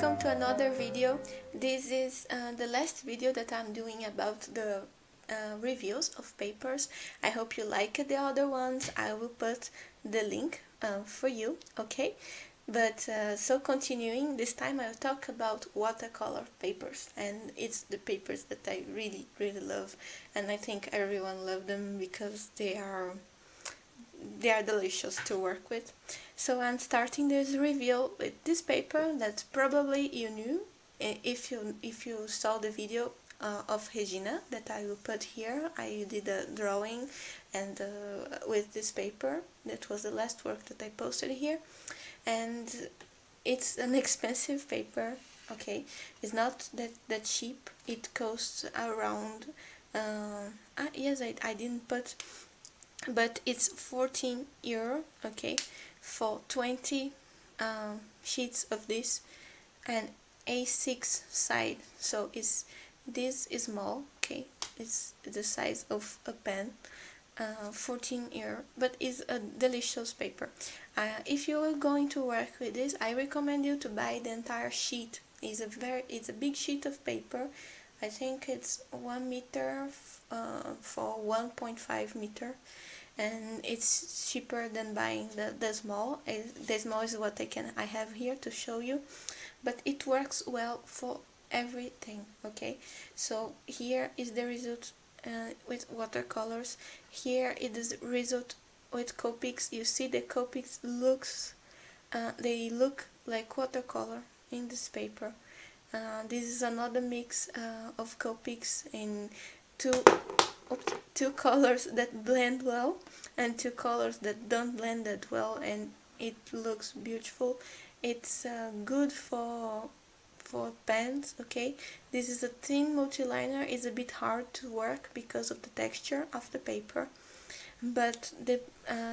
welcome to another video. This is the last video that I'm doing about the reviews of papers. I hope you like the other ones. I will put the link for you, okay? But so continuing, this time I'll talk about watercolor papers, and it's the papers that I really love, and I think everyone loves them because they are delicious to work with. So I'm starting this review with this paper that probably you knew if you saw the video of Regina that I will put here. I did a drawing and with this paper. That was the last work that I posted here, and it's an expensive paper. Okay, it's not that cheap. It costs around yes, I didn't put, but it's 14 euro, okay, for 20 sheets of this, and A6 side. So this is small, okay, it's the size of a pen. 14 euro, but it's a delicious paper. If you are going to work with this, I recommend you to buy the entire sheet. It's a big sheet of paper. I think it's 1 meter for 1.5 meter, and it's cheaper than buying the small. The small is what I have here to show you, but it works well for everything. Okay, so here is the result with watercolors. Here it is the result with Copics. You see the Copics they look like watercolor in this paper. This is another mix of Copics in two colors that blend well and two colors that don't blend that well, and it looks beautiful. It's good for pens. Okay, this is a thin multiliner. It's a bit hard to work because of the texture of the paper, but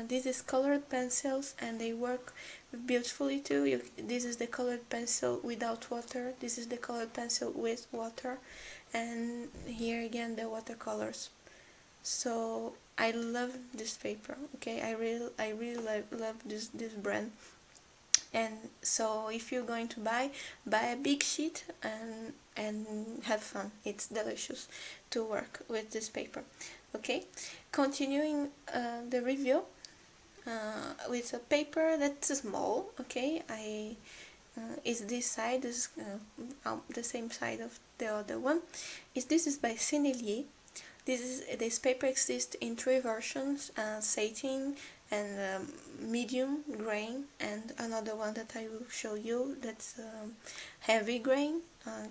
this is colored pencils and they work beautifully too. This is the colored pencil without water, this is the colored pencil with water, and here again the watercolors. So I love this paper. Okay, I really love this brand. And so if you're going to buy a big sheet and have fun. It's delicious to work with this paper. Okay, continuing the review with a paper that's small. Okay, is this side, is the same side of the other one. This is by Sennelier. This paper exists in 3 versions: satin and medium grain, and another one that I will show you that's heavy grain.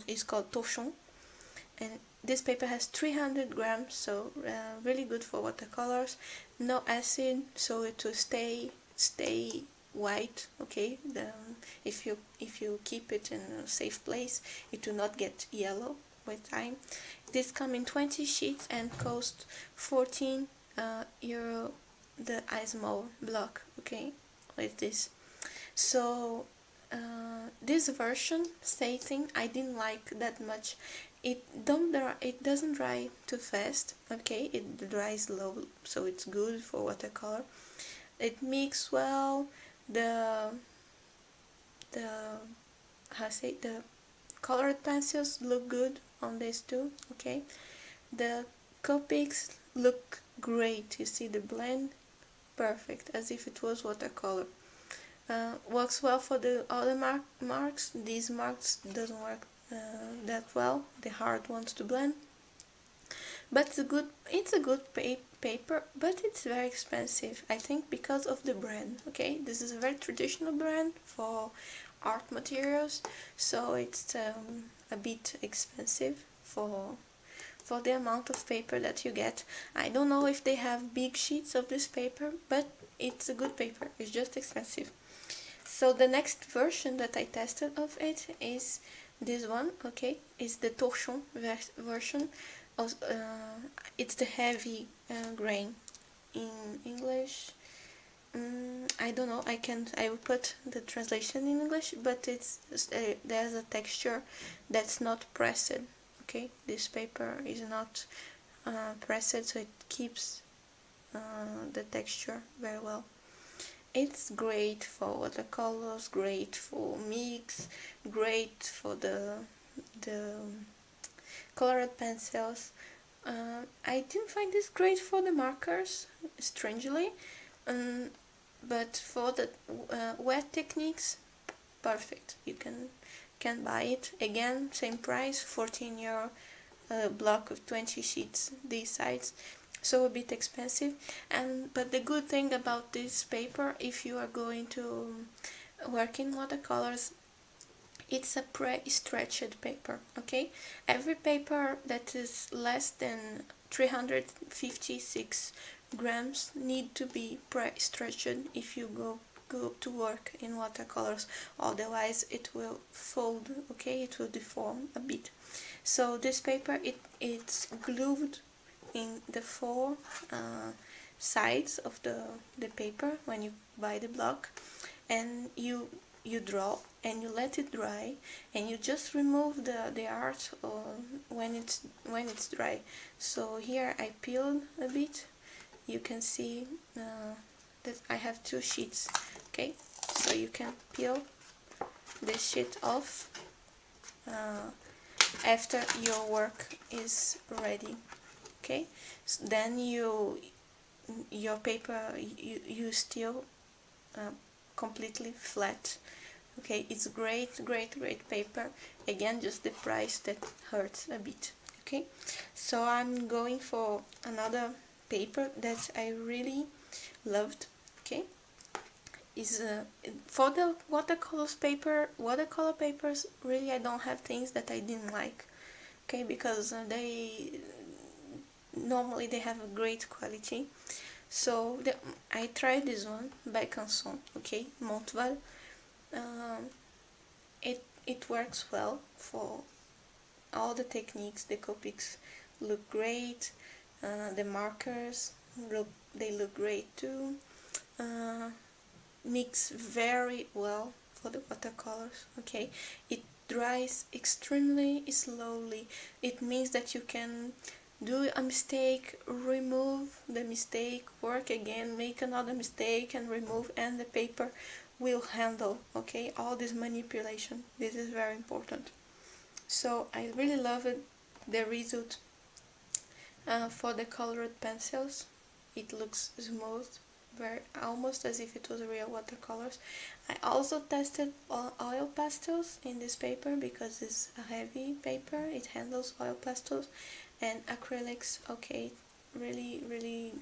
It's called torchon, and this paper has 300 grams, so really good for watercolors. No acid, so it will stay white. Okay, if you keep it in a safe place, it will not get yellow with time. This comes in 20 sheets and costs 14 euro the small block. Okay, with this. So this version satin I didn't like that much. It doesn't dry too fast. Okay, it dries slow, so it's good for watercolor. It mixes well. The colored pencils look good on this too. Okay, the Copics look great. You see the blend, perfect, as if it was watercolor. Works well for the other marks. These marks doesn't work that well, the hard ones to blend. But it's a good paper, but it's very expensive, I think, because of the brand. Okay, this is a very traditional brand for art materials, so it's a bit expensive for the amount of paper that you get. I don't know if they have big sheets of this paper, but it's a good paper. It's just expensive. So the next version that I tested of it is this one. Okay, it's the torchon version. It's the heavy grain in English. I don't know. I will put the translation in English, but there's a texture that's not pressed. Okay, this paper is not pressed, so it keeps the texture very well. it's great for watercolors, great for mix, great for the colored pencils. I didn't find this great for the markers, strangely, but for the wet techniques, perfect. You can buy it again, same price, 14 euro, a block of 20 sheets this size, so a bit expensive. But the good thing about this paper, if you are going to work in watercolors, it's a pre-stretched paper. Okay, every paper that is less than 356 grams need to be pre-stretched if you go to work in watercolors, otherwise it will fold. Okay, it will deform a bit. So this paper, it's glued in the four sides of the paper when you buy the block, and you draw and you let it dry, and you just remove the art when it's dry. So here I peeled a bit. You can see that I have two sheets. Okay, so you can peel this sheet off after your work is ready. Okay, so then your paper you still completely flat. Okay, it's great paper. Again, just the price that hurts a bit. Okay, so I'm going for another paper that I really loved. Okay, is for the watercolor papers, really I don't have things that I didn't like. Okay, because normally they have a great quality. So I tried this one by Canson. Okay, Montval. It works well for all the techniques. The Copics look great. The markers they look great too. Mix very well for the watercolors. Okay, it dries extremely slowly. It means that you can do a mistake, remove the mistake, work again, make another mistake and remove, and the paper will handle, okay, all this manipulation. This is very important. So I really love it, the result for the colored pencils. It looks smooth, very almost as if it was real watercolors. I also tested oil pastels in this paper because it's a heavy paper. It handles oil pastels and acrylics. Okay, really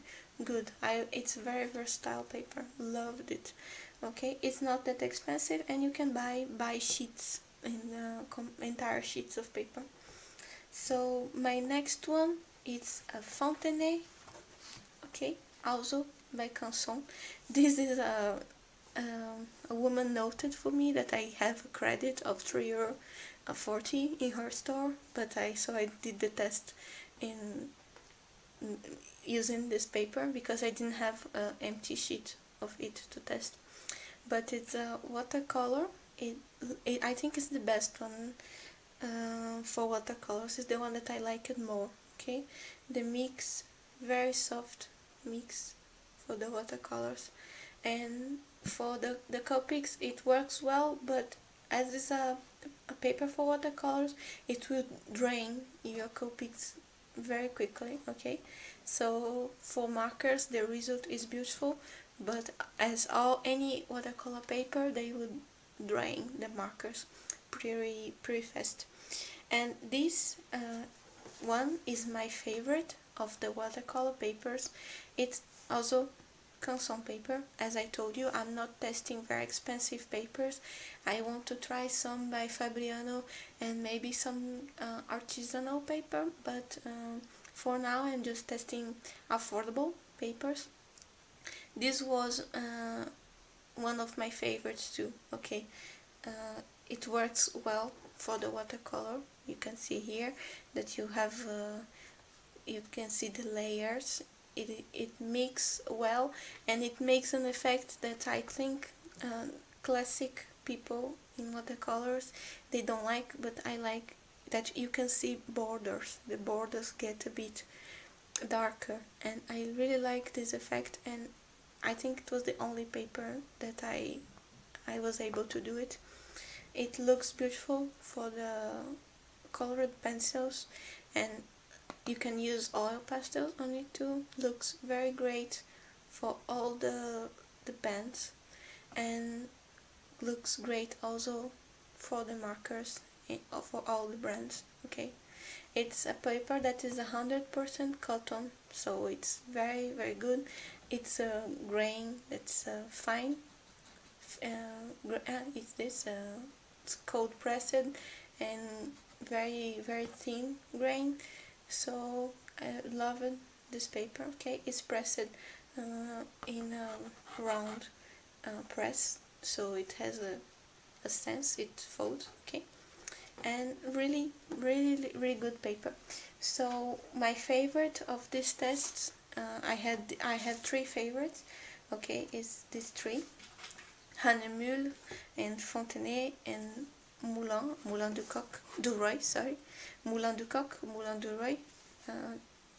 good. It's very versatile paper. Loved it. Okay, it's not that expensive, and you can buy sheets in entire sheets of paper. So my next one is a Fontenay. Okay, also by Canson. This is a woman noted for me that I have a credit of €3.40 in her store, but I did the test in using this paper because I didn't have an empty sheet of it to test. But it's a watercolor. I think it's the best one for watercolors. It's the one that I like it more. Okay, the mix, very soft mix for the watercolors, and for the Copics it works well, but as it's a paper for watercolors, it will drain your Copics very quickly. Okay, so for markers the result is beautiful, but as any watercolor paper, they would drain the markers pretty fast. And this one is my favorite of the watercolor papers. It's also Canson paper. As I told you, I'm not testing very expensive papers. I want to try some by Fabriano and maybe some artisanal paper, but for now I'm just testing affordable papers. This was one of my favorites too. Okay, it works well for the watercolor. You can see here that you have you can see the layers. It mixes well, and it makes an effect that I think classic people in watercolors they don't like, but I like that you can see borders. The borders get a bit darker, and I really like this effect, and I think it was the only paper that I was able to do it. It looks beautiful for the colored pencils, and you can use oil pastels on it too. Looks very great for all the pens, and looks great also for the markers for all the brands. Okay, it's a paper that is 100% cotton, so it's very good. It's a grain that's fine. It's this it's cold pressed and very thin grain, so I love it, this paper. Okay, it's pressed in a round press, so it has a sense, it folds. Okay, and really good paper. So my favorite of these tests, I had three favorites. Okay, is these three: Hanemule and Fontenay and Moulin du Roy, sorry, Moulin du Coq, Moulin du Roy.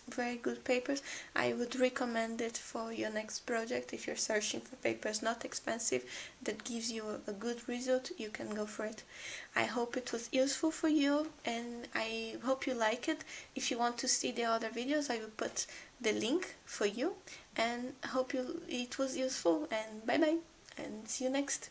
Very good papers. I would recommend it for your next project. If you're searching for papers not expensive that gives you a good result, you can go for it. I hope it was useful for you, and I hope you like it. If you want to see the other videos, I will put the link for you, and I hope it was useful, and bye bye, and see you next.